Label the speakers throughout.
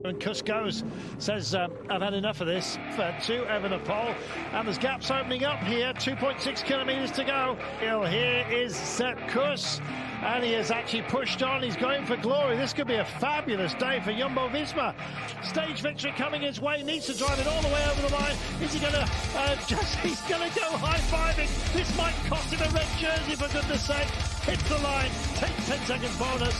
Speaker 1: And Kuss goes, says, I've had enough of this, for 2 Evenepoel, and there's gaps opening up here, 2.6 kilometers to go. Here is Sepp Kuss, and he has actually pushed on, he's going for glory. This could be a fabulous day for Jumbo-Visma. Stage victory coming his way, needs to drive it all the way over the line. Is he gonna, he's gonna go high-fiving. This might cost him a red jersey, for goodness sake. Hits the line, takes 10 seconds bonus.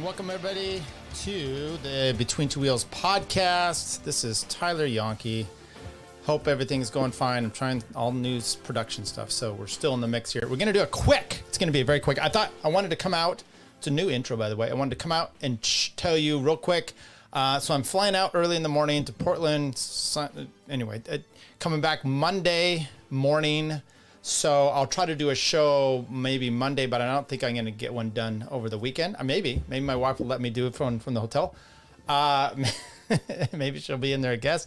Speaker 2: Welcome, everybody, to the Between Two Wheels podcast. This is Tyler Yonke. Hope everything's going fine. I'm trying all news production stuff, so we're still in the mix here. We're going to do a quick. It's going to be a very quick. I wanted to come out. It's a new intro, by the way. I wanted to come out and tell you real quick. So I'm flying out early in the morning to Portland. Anyway, coming back Monday morning. So I'll try to do a show maybe Monday, but I don't think I'm going to get one done over the weekend. Maybe my wife will let me do it from the hotel. Maybe she'll be in there, I guess.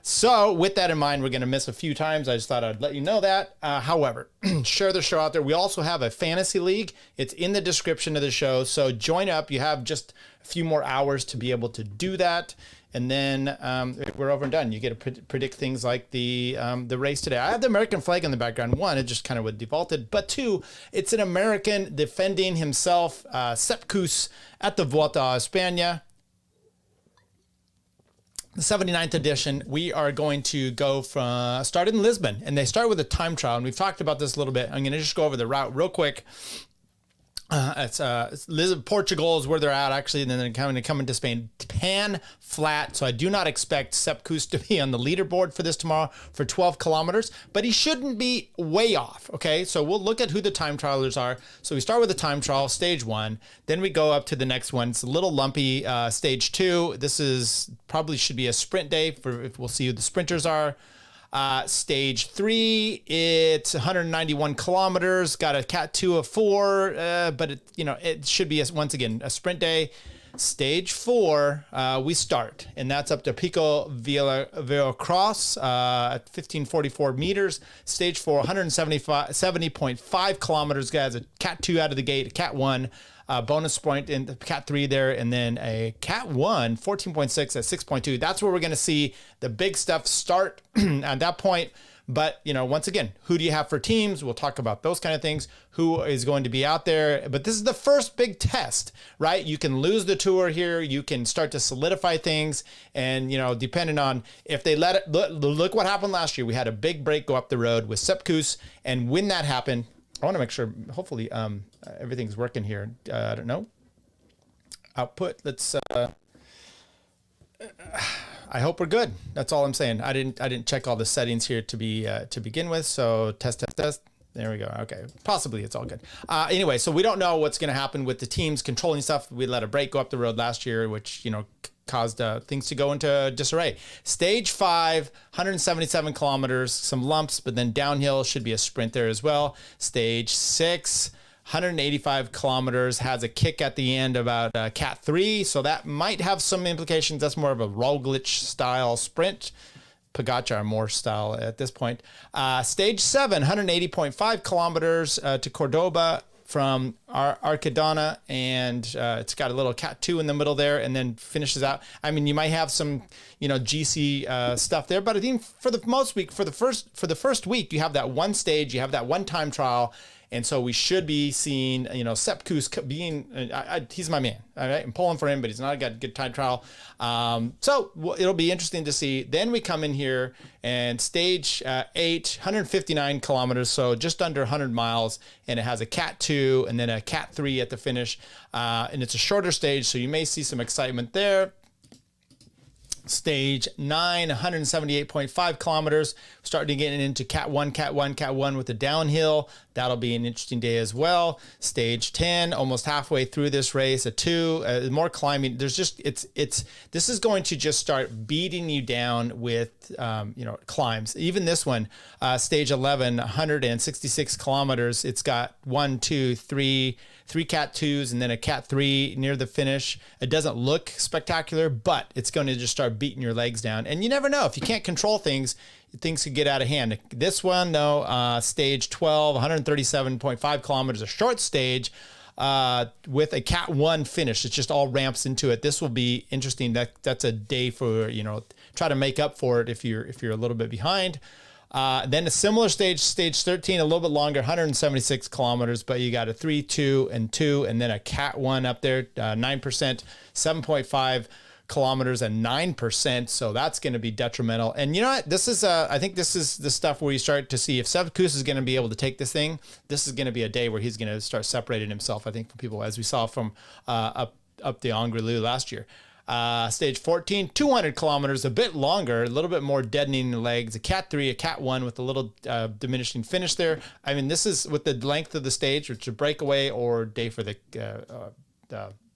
Speaker 2: So with that in mind, we're going to miss a few times. I just thought I'd let you know that. However, share the show out there. We also have a fantasy league. It's in the description of the show. So join up. You have just a few more hours to be able to do that. And then we're over and done. You get to predict things like the race today. I have the American flag in the background. One, it just kind of would defaulted. But two, it's an American defending himself, Sepp Kuss at the Vuelta España, the 79th edition. We are going to go from start in Lisbon, and they start with a time trial. And we've talked about this a little bit. I'm going to just go over the route real quick. It's Lisbon, Portugal is where they're at, actually, and then they're coming to Spain. Pan flat, so I do not expect Sepp Kuss to be on the leaderboard for this tomorrow for 12 kilometers, but he shouldn't be way off, okay? So we'll look at who the time trialers are. So we start with the time trial, stage 1, then we go up to the next one. It's a little lumpy, stage 2. This is probably should be a sprint day, we'll see who the sprinters are. Stage 3, it's 191 kilometers, got a Cat 2 of 4, but it should be once again a sprint day. Stage 4, we start, and that's up to Pico Villacross at 1544 meters. Stage 4, 170.5 kilometers, guys. A Cat 2 out of the gate, a Cat 1. Bonus point in the Cat 3 there, and then a Cat 1, 14.6 at 6.2. That's where we're going to see the big stuff start at that point. But, once again, who do you have for teams? We'll talk about those kind of things. Who is going to be out there? But this is the first big test, right? You can lose the tour here. You can start to solidify things. And, depending on if they let it, look what happened last year. We had a big break go up the road with Sepp Kuss. And when that happened, I want to make sure, hopefully, everything's working here. I don't know. Output. Let's. I hope we're good. That's all I'm saying. I didn't check all the settings here to begin with. So test. There we go. Okay. Possibly it's all good. Anyway, so we don't know what's going to happen with the teams controlling stuff. We let a break go up the road last year, which caused things to go into disarray. Stage 5, 177 kilometers, some lumps, but then downhill should be a sprint there as well. Stage 6, 185 kilometers, has a kick at the end about Cat 3, so that might have some implications. That's more of a Roglic style sprint. Pogacar more style at this point. Stage 7, 180.5 kilometers to Cordoba from Arcadona, and it's got a little Cat 2 in the middle there, and then finishes out. You might have some, GC stuff there, but I think for the first week, you have that one stage, you have that one time trial, and so we should be seeing, Sepp Kuss being, he's my man. All right, I'm pulling for him, but he's not got a good time trial. So it'll be interesting to see. Then we come in here and stage 8, 159 kilometers, so just under 100 miles, and it has a Cat 2 and then a Cat 3 at the finish. And it's a shorter stage, so you may see some excitement there. Stage 9, 178.5 kilometers. Starting to get into Cat 1 with the downhill. That'll be an interesting day as well. Stage 10, almost halfway through this race, a 2, more climbing. There's just, this is going to just start beating you down with, climbs. Even this one, stage 11, 166 kilometers. It's got 1, 2, 3 Cat 2s and then a Cat 3 near the finish. It doesn't look spectacular, but it's going to just start beating your legs down. And you never know. If you can't control things could get out of hand. This one, though, stage 12, 137.5 kilometers, a short stage with a Cat 1 finish. It just all ramps into it. This will be interesting. That's a day for, try to make up for it if you're a little bit behind. Then a similar stage 13, a little bit longer, 176 kilometers, but you got a 3, 2, and 2, and then a Cat 1 up there, 9%, 7.5 kilometers and 9%. So that's going to be detrimental. And you know what? This is, I think this is the stuff where you start to see if Sepp Kuss is going to be able to take this thing. This is going to be a day where he's going to start separating himself, I think, from people, as we saw from up the Angliru last year. Stage 14, 200 kilometers, a bit longer, a little bit more deadening in the legs, a Cat 3, a Cat 1 with a little diminishing finish there. I mean, this is with the length of the stage, which is a breakaway or day for the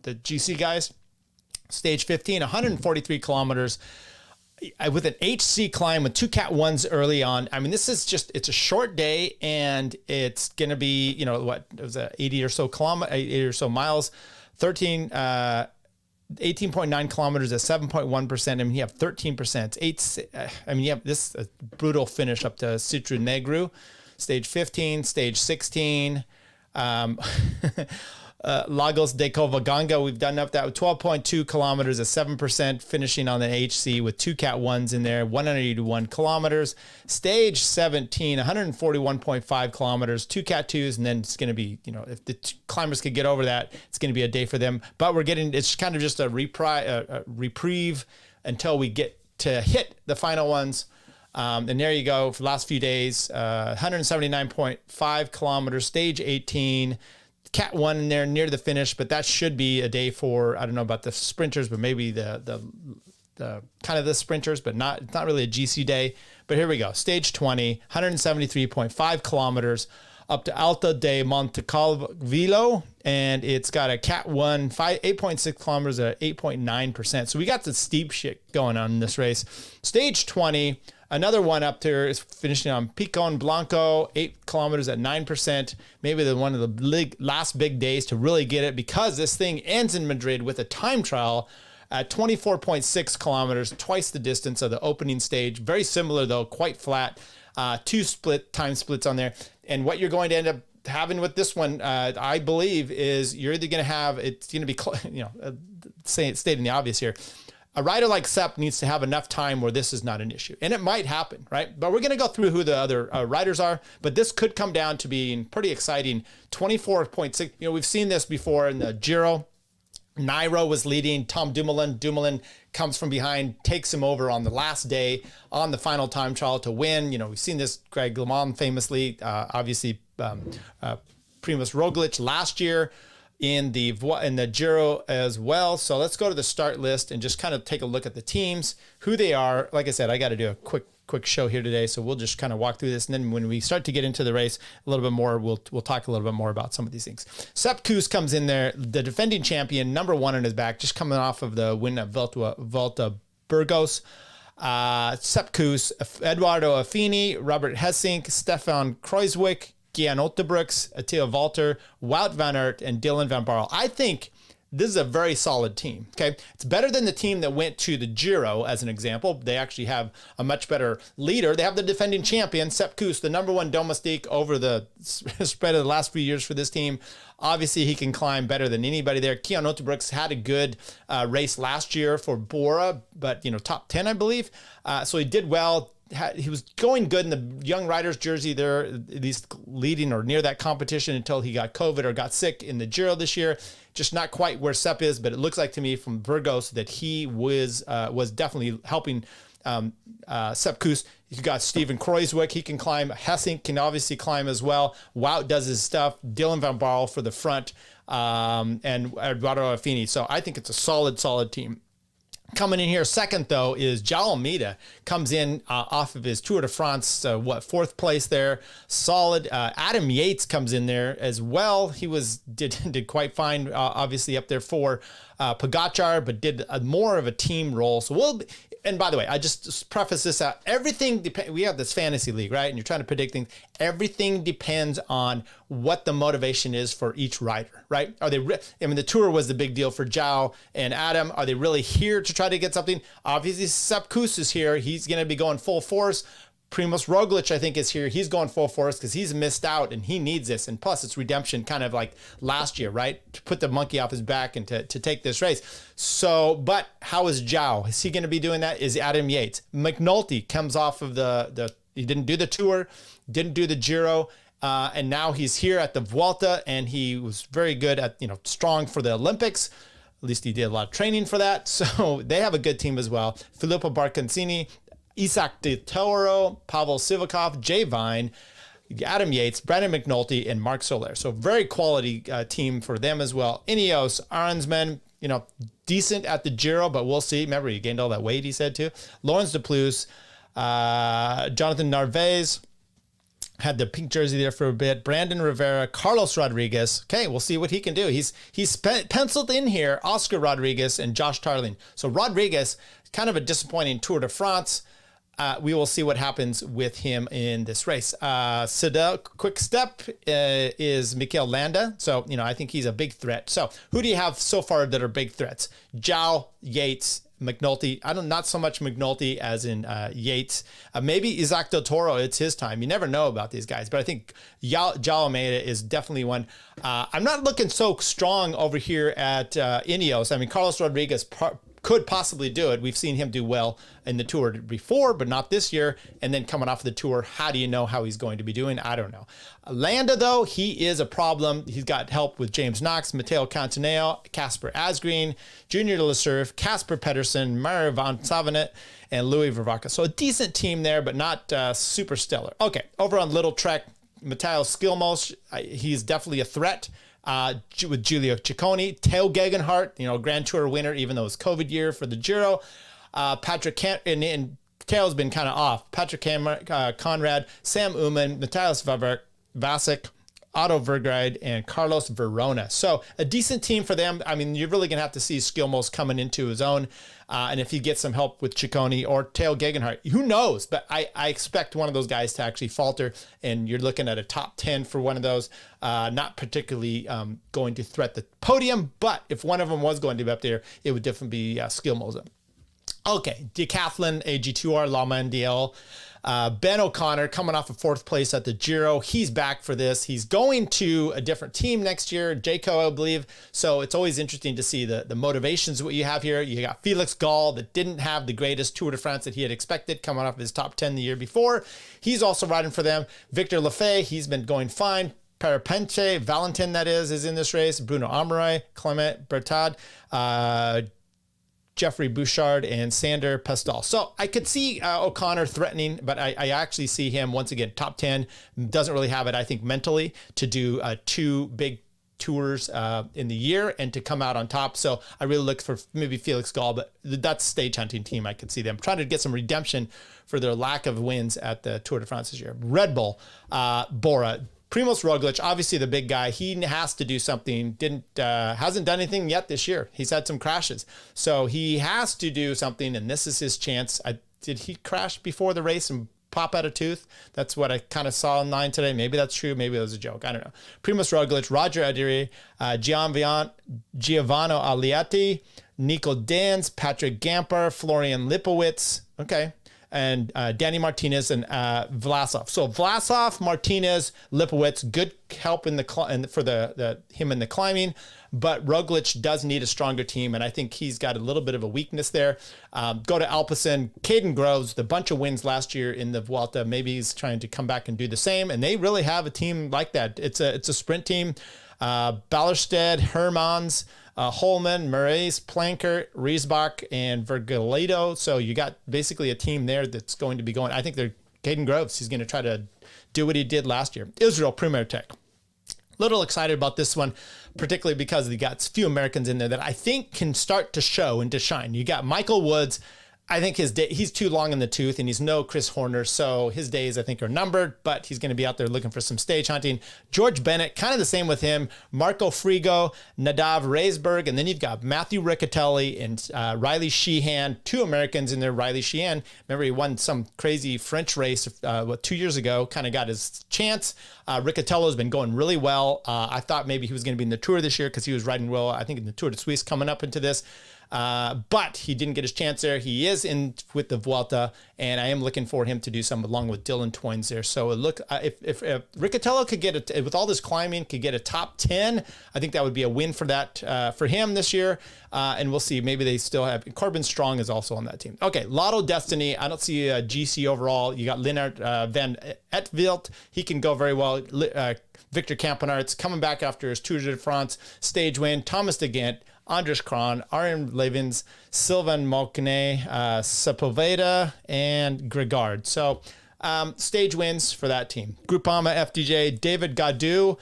Speaker 2: GC guys. Stage 15, 143 kilometers with an HC climb with 2 Cat 1s early on. I mean, this is just, it's a short day and it's going to be, it was 80 or so miles, 18.9 kilometers at 7.1%. I mean, you have 13%. You have this brutal finish up to Citru Negru. Stage 15, stage 16. Lagos de Covaganga, we've done up that with 12.2 kilometers at 7%, finishing on the HC with 2 Cat 1s in there, 181 kilometers. Stage 17, 141.5 kilometers, 2 Cat 2s, and then it's going to be, if the climbers could get over that, it's going to be a day for them. But it's kind of just a reprieve until we get to hit the final ones. And there you go for the last few days, 179.5 kilometers, stage 18, Cat 1 in there near the finish, but that should be a day for, I don't know about the sprinters, but maybe the kind of the sprinters, but it's not really a GC day. But here we go. Stage 20, 173.5 kilometers up to Alta de Montecalvillo, and it's got a Cat 1, 8.6 kilometers at 8.9%. So we got the steep shit going on in this race. Stage 20, another one up there is finishing on Picon Blanco, 8 kilometers at 9%. Maybe one of the last big days to really get it, because this thing ends in Madrid with a time trial at 24.6 kilometers, twice the distance of the opening stage. Very similar though, quite flat. 2 time splits on there. And what you're going to end up having with this one, I believe, is you're either going to have, it's going to be, stating the obvious here. A rider like Sepp needs to have enough time where this is not an issue. And it might happen, right? But we're going to go through who the other riders are. But this could come down to being pretty exciting. 24.6, we've seen this before in the Giro. Nairo was leading, Tom Dumoulin. Dumoulin comes from behind, takes him over on the last day on the final time trial to win. We've seen this, Greg LeMond famously, obviously Primož Roglic last year in the Giro as well. So let's go to the start list and just kind of take a look at the teams, who they are. Like I said, I got to do a quick show here today, so we'll just kind of walk through this, and then when we start to get into the race a little bit more, we'll talk a little bit more about some of these things. Sepp Kuss comes in there, the defending champion, number 1 on his back, just coming off of the win at Vuelta Burgos. Sepp Kuss, Eduardo Affini, Robert Hessink, Stefan Kruijswijk, Gian Otterbrooks, Attila Valter, Wout van Aert, and Dylan van Baarle. I think this is a very solid team, okay? It's better than the team that went to the Giro, as an example. They actually have a much better leader. They have the defending champion, Sepp Kuss, the number 1 domestique over the spread of the last few years for this team. Obviously, he can climb better than anybody there. Gian Otterbrooks had a good race last year for Bora, but, top 10, I believe. So he did well. He was going good in the young riders jersey there, at least leading or near that competition, until he got COVID or got sick in the Giro this year. Just not quite where Sepp is, but it looks like to me from Burgos that he was definitely helping Sepp Kuss. You got Steven Kruijswijk, he can climb. Hessink can obviously climb as well. Wout does his stuff. Dylan van Baarle for the front, and Eduardo Affini. So I think it's a solid team. Coming in here second, though, is João Almeida. Comes in off of his Tour de France, fourth place there. Solid. Adam Yates comes in there as well. He did quite fine, obviously up there for Pogacar, but did more of a team role. So and by the way, I just preface this out. Everything depends. We have this fantasy league, right? And you're trying to predict things. Everything depends on what the motivation is for each rider, right? The Tour was the big deal for João and Adam. Are they really here to try to get something? Obviously, Sepp Kuss is here. He's going to be going full force. Primoz Roglic, I think, is here. He's going full force because he's missed out and he needs this. And plus, it's redemption, kind of like last year, right? To put the monkey off his back and to take this race. So, but how is João? Is he going to be doing that? Is Adam Yates? McNulty comes off of he didn't do the Tour, didn't do the Giro. And now he's here at the Vuelta, and he was very good at, strong for the Olympics. At least he did a lot of training for that. So they have a good team as well. Filippo Barcancini, Isaac de Toro, Pavel Sivakov, Jay Vine, Adam Yates, Brandon McNulty, and Mark Soler. So very quality team for them as well. Ineos, Arnsman, decent at the Giro, but we'll see. Remember, he gained all that weight, he said too. Lawrence de Plus, Jonathan Narvaez, had the pink jersey there for a bit. Brandon Rivera, Carlos Rodriguez. Okay, we'll see what he can do. He's penciled in here Oscar Rodriguez and Josh Tarling. So Rodriguez, kind of a disappointing Tour de France. We will see what happens with him in this race. Sedel Quick Step is Mikel Landa. So, I think he's a big threat. So who do you have so far that are big threats? João, Yates, McNulty. Not so much McNulty as in Yates. Maybe Isaac Del Toro, it's his time. You never know about these guys, but I think João Almeida is definitely one. I'm not looking so strong over here at Ineos. Carlos Rodriguez could possibly do it. We've seen him do well in the Tour before, but not this year. And then coming off the Tour, how do you know how he's going to be doing? I don't know. Landa, though, he is a problem. He's got help with James Knox, Matteo Cantaneo, Casper Asgreen, Junior Lesurf, Casper Pedersen, Mario van Savenet, and Louis Vervaca. So a decent team there, but not super stellar. Okay, over on Little Trek, Matteo Skilmos, he's definitely a threat. With Giulio Ciccone, Theo Gegenhardt, Grand Tour winner, even though it's COVID year for the Giro. Patrick and Theo's been kind of off. Patrick Conrad, Sam Uman, Matthias Vasic, Otto Vergride, and Carlos Verona. So a decent team for them. You're really going to have to see Skilmos coming into his own. And if he gets some help with Ciccone or Theo Gegenhardt, who knows? But I expect one of those guys to actually falter. And you're looking at a top 10 for one of those. Not particularly going to threat the podium. But if one of them was going to be up there, it would definitely be Skilmos. Okay, Decathlon, AG2R, La Mondiale. Ben O'Connor coming off of fourth place at the Giro. He's back for this. He's going to a different team next year, Jayco, I believe. So it's always interesting to see the motivations what you have here. You got Felix Gall that didn't have the greatest Tour de France that he had expected coming off of his top 10 the year before. He's also riding for them. Victor Lafay, he's been going fine. Parapente, Valentin, that is in this race. Bruno Amorai, Clement Bertad, Jeffrey Bouchard, and Sander Pestal. So I could see O'Connor threatening, but I actually see him, once again, top 10. Doesn't really have it, I think, mentally to do two big tours in the year and to come out on top. So I really look for maybe Felix Gall, but that's stage hunting team. I could see them trying to get some redemption for their lack of wins at the Tour de France this year. Red Bull, Bora, Primoz Roglic, obviously the big guy. He has to do something. Hasn't done anything yet this year. He's had some crashes. So he has to do something, and this is his chance. Did he crash before the race and pop out a tooth? That's what I kind of saw online today. Maybe that's true. Maybe it was a joke. I don't know. Primoz Roglic, Roger Adiri, Giovanni Aliati, Nico Dans, Patrick Gamper, Florian Lipowitz. Okay. And Danny Martinez and Vlasov. So Vlasov, Martinez, Lipowitz, good help for him in the climbing, but Roglic does need a stronger team, and I think he's got a little bit of a weakness there. Go to Alpecin, Caden Groves, the bunch of wins last year in the Vuelta. Maybe he's trying to come back and do the same, and they really have a team like that. It's a sprint team. Ballerstedt, Hermans, Holman, Moraes, Planker, Riesbach, and Vergaledo. So you got basically a team there that's going to be going. I think they're Caden Groves. He's going to try to do what he did last year. Israel Premier Tech. Little excited about this one, particularly because you got a few Americans in there that I think can start to show and to shine. You got Michael Woods. I think he's too long in the tooth, and he's no Chris Horner, so his days, I think, are numbered, but he's going to be out there looking for some stage hunting. George Bennett, kind of the same with him. Marco Frigo, Nadav Raisberg, and then you've got Matthew Riccatelli and Riley Sheehan, 2 Americans in there. Riley Sheehan, remember he won some crazy French race 2 years ago, kind of got his chance. Riccatello's been going really well. I thought maybe he was going to be in the Tour this year because he was riding well, I think, in the Tour de Suisse coming up into this. But he didn't get his chance there. He is in with the Vuelta, and I am looking for him to do some along with Dylan Toynes there. So look, if Riccatello could get with all this climbing, could get a top 10, I think that would be a win for that for him this year. And we'll see. Maybe they still have Corbin Strong is also on that team. Okay, Lotto Destiny. I don't see a GC overall. You got Lennart van Etveld. He can go very well. Victor Campenaerts coming back after his Tour de France stage win. Thomas de Gent, Andres Kron, Arjen Levens, Sylvain Mokene, Sepulveda, and Gregard. So stage wins for that team. Groupama, FDJ, David Gaudu,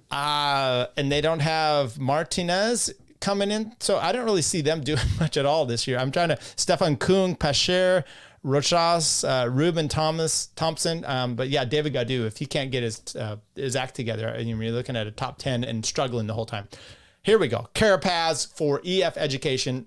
Speaker 2: and they don't have Martinez coming in. So I don't really see them doing much at all this year. I'm trying to, Stefan Kung, Pacher, Rochas, Ruben Thompson. But yeah, David Gaudu, if he can't get his act together, and you're looking at a top 10 and struggling the whole time. Here we go. Carapaz for EF Education.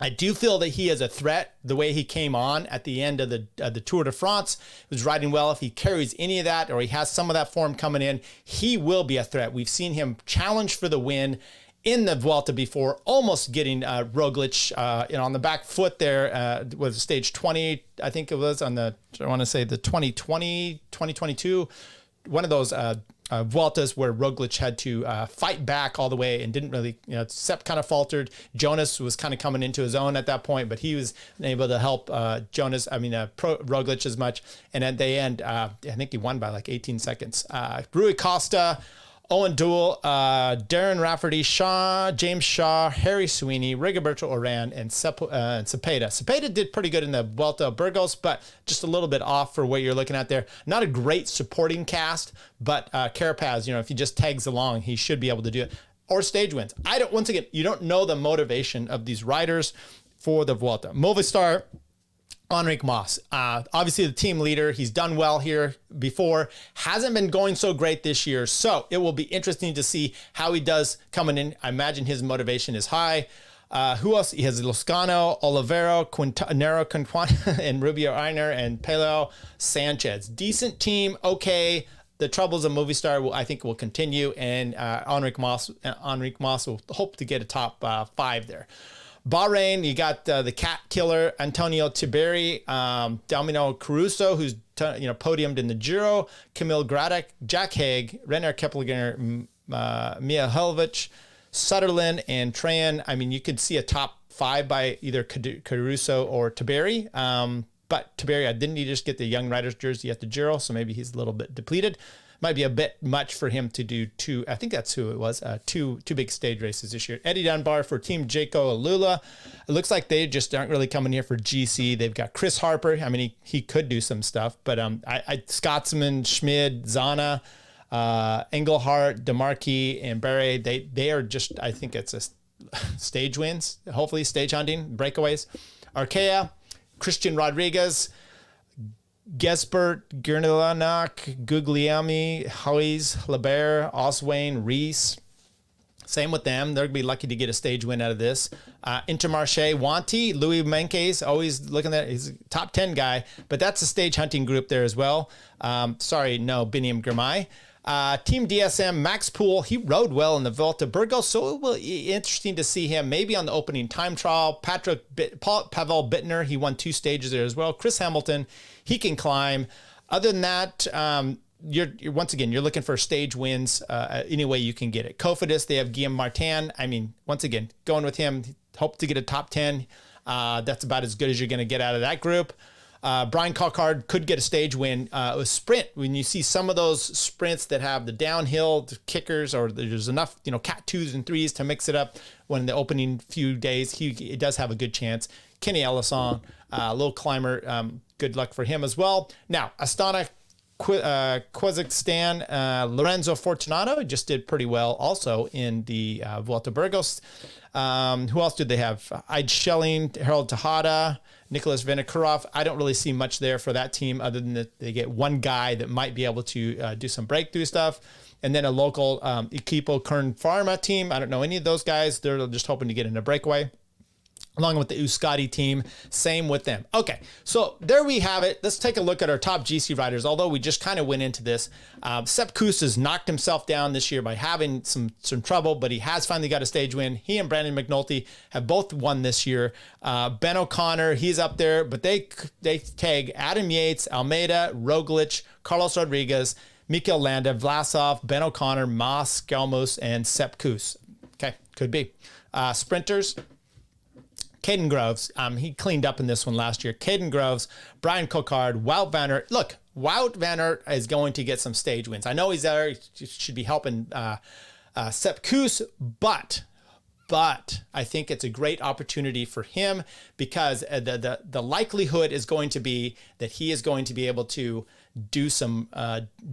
Speaker 2: I do feel that he is a threat the way he came on at the end of the Tour de France. He was riding well. If he carries any of that or he has some of that form coming in, he will be a threat. We've seen him challenge for the win in the Vuelta before, almost getting Roglic on the back foot there with stage 20, I think it was on the 2020, 2022, one of those Vueltas where Roglic had to fight back all the way and didn't really, Sepp kind of faltered. Jonas was kind of coming into his own at that point, but he was able to help Roglic as much. And at the end, I think he won by like 18 seconds. Rui Costa, Owen Duell, Darren Rafferty, James Shaw, Harry Sweeney, Rigoberto Urán, and Cepeda. Cepeda did pretty good in the Vuelta Burgos, but just a little bit off for what you're looking at there. Not a great supporting cast, but Carapaz, if he just tags along, he should be able to do it. Or stage wins. Once again, you don't know the motivation of these riders for the Vuelta. Movistar, Enric Mas, obviously the team leader. He's done well here before. Hasn't been going so great this year. So it will be interesting to see how he does coming in. I imagine his motivation is high. Who else? He has Loscano, Olivero, Quintanero, and Rubio Einer, and Peleo Sanchez. Decent team. Okay. The troubles of Movistar, I think, will continue. And Enric Mas will hope to get a top 5 there. Bahrain, you got the cat killer, Antonio Tiberi, Domino Caruso, who's podiumed in the Giro, Camille Gradek, Jack Haig, Renner Keplinger, Mia Helvich, Sutherland, and Tran. I mean, you could see a top 5 by either Caruso or Tiberi. But Tiberi, didn't he just get the young riders jersey at the Giro? So maybe he's a little bit depleted. Might be a bit much for him to do two. I think that's who it was. Two big stage races this year. Eddie Dunbar for Team Jayco Alula. It looks like they just aren't really coming here for GC. They've got Chris Harper. I mean, he could do some stuff, but Scotsman, Schmid, Zana, Engelhardt, DeMarquis, and Barre. They are just. I think it's a stage wins. Hopefully, stage hunting breakaways. Arkea, Christian Rodriguez, Gesbert, Gernelanak, Guglielmi, Hoyes, Lebert, Oswayne, Reese. Same with them. They're going to be lucky to get a stage win out of this. Intermarché, Wanty, Louis Menkes, always looking at, he's a top 10 guy, but that's a stage hunting group there as well. Biniam Girmay. Team DSM, Max Poole, he rode well in the Vuelta Burgos, so it will be interesting to see him maybe on the opening time trial. Pavel Bittner, he won 2 stages there as well. Chris Hamilton, he can climb. Other than that, you're once again, you're looking for stage wins any way you can get it. Cofidis, they have Guillaume Martin. I mean, once again, going with him, hope to get a top 10. That's about as good as you're going to get out of that group. Brian Cockard could get a stage win. A sprint, when you see some of those sprints that have the downhill kickers, or there's enough, cat 2s and 3s to mix it up when the opening few days, he does have a good chance. Kenny Ellison, little climber, good luck for him as well. Now, Astana, Kazakhstan, Lorenzo Fortunato just did pretty well also in the Vuelta Burgos. Who else did they have? Ide Schelling, Harold Tejada, Nicholas Vinokurov. I don't really see much there for that team other than that they get one guy that might be able to do some breakthrough stuff. And then a local Equipo Kern Pharma team. I don't know any of those guys. They're just hoping to get in a breakaway. Along with the Euskadi team, same with them. Okay, so there we have it. Let's take a look at our top GC riders, although we just kind of went into this. Sepp Kuss has knocked himself down this year by having some trouble, but he has finally got a stage win. He and Brandon McNulty have both won this year. Ben O'Connor, he's up there, but they tag Adam Yates, Almeida, Roglic, Carlos Rodriguez, Mikel Landa, Vlasov, Ben O'Connor, Mas, Skelmos, and Sepp Kuss. Okay, could be. Sprinters, Caden Groves, he cleaned up in this one last year. Caden Groves, Brian Coquard, Wout van Aert. Look, Wout van Aert is going to get some stage wins. I know he's there. He should be helping Sepp Kuss, but I think it's a great opportunity for him because the likelihood is going to be that he is going to be able to do some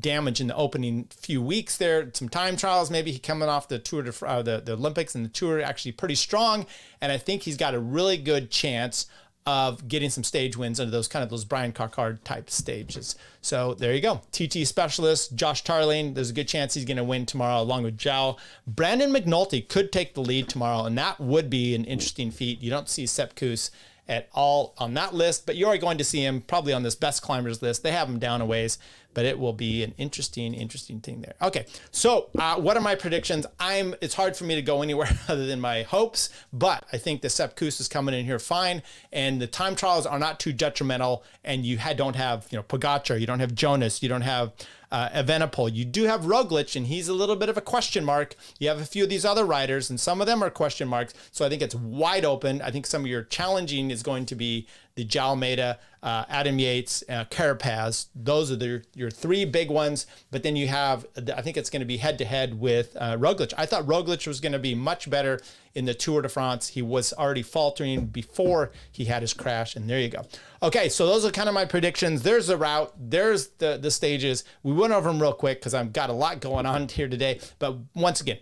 Speaker 2: damage in the opening few weeks there, some time trials. Maybe he coming off the Tour the Olympics and the Tour actually pretty strong, and I think he's got a really good chance of getting some stage wins under those Brian Coquard type stages. So there you go. TT specialist Josh Tarling. There's a good chance he's going to win tomorrow along with Zhao. Brandon McNulty could take the lead tomorrow, and that would be an interesting feat. You don't see Sepp Kuss at all on that list, but you are going to see him probably on this best climbers list. They have him down a ways, but it will be an interesting thing there. Okay, so what are my predictions? It's hard for me to go anywhere other than my hopes, but I think the Sepp Kuss is coming in here fine, and the time trials are not too detrimental, and you don't have Pogacar, you don't have Jonas, you don't have Evenepoel. You do have Roglic, and he's a little bit of a question mark. You have a few of these other riders, and some of them are question marks. So I think it's wide open. I think some of your challenging is going to be the João Almeida, Adam Yates, Carapaz. Those are your three big ones. But then you have, I think it's going to be head-to-head with Roglic. I thought Roglic was going to be much better in the Tour de France. He was already faltering before he had his crash, and there you go. Okay, so those are kind of my predictions. There's the route. There's the stages. We went over them real quick because I've got a lot going on here today. But once again,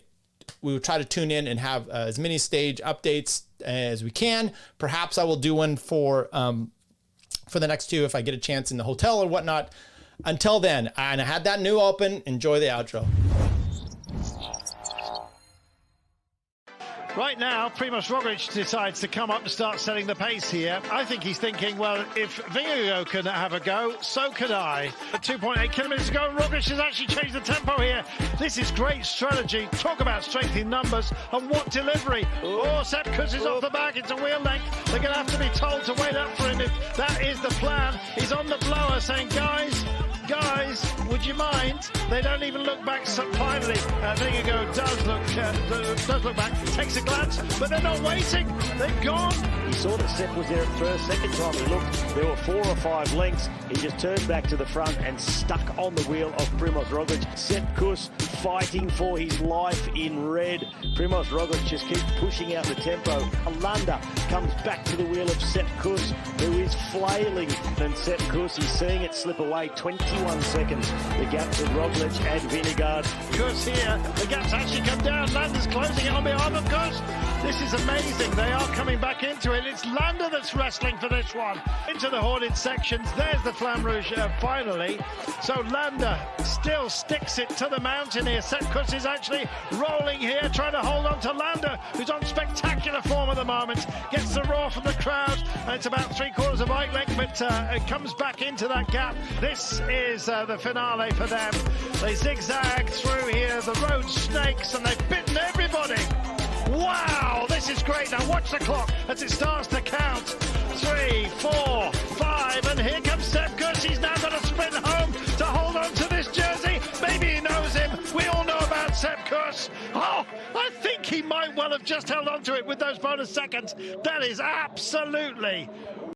Speaker 2: we will try to tune in and have as many stage updates as we can. Perhaps I will do one for the next two if I get a chance in the hotel or whatnot. Until then, and I had that new open. Enjoy the outro.
Speaker 1: Right now, Primož Roglic decides to come up and start setting the pace here. I think he's thinking, well, if Vingegaard can have a go, so can I. At 2.8 kilometers to go, Roglic has actually changed the tempo here. This is great strategy. Talk about strength in numbers and what delivery. Oh, Sepp Kuss is off the back. It's a wheel length. They're going to have to be told to wait up for him if that is the plan. He's on the blower saying, guys, would you mind? They don't even look back. So finally, Vingegaard does look back, takes a glance, but they're not waiting. They've gone.
Speaker 3: He saw that Sepp was there at first. Second time he looked, there were 4 or 5 lengths. He just turned back to the front and stuck on the wheel of Primož Roglic. Sepp Kuss fighting for his life in red. Primož Roglic just keeps pushing out the tempo. Landa comes back to the wheel of Sepp Kuss, who is flailing. And Sepp Kuss, he's seeing it slip away. 21 seconds. The gap to Roglic and Vingegaard.
Speaker 1: Kuss here. The gap's actually come down. Landa's closing it on behalf of Kuss. This is amazing. They are coming back into it. It's Landa that's wrestling for this one. Into the hoarded sections. There's the Flamme Rouge finally. So Landa still sticks it to the mountain here. Sepp Kuss is actually rolling here, trying to hold on to Landa, who's on spectacular form at the moment. Gets the roar from the crowd, and it's about 3/4 of bike length, but it comes back into that gap. This is the finale for them. They zigzag through here, the road snakes, and they've bitten everybody. Wow, this is great. Now watch the clock as it starts to count. 3, 4, 5, and here comes Sepp Kuss. He's now got to sprint home to hold on to this jersey. Maybe he knows him. We all know about Sepp Kuss. Oh, I think he might well have just held on to it with those bonus seconds. That is absolutely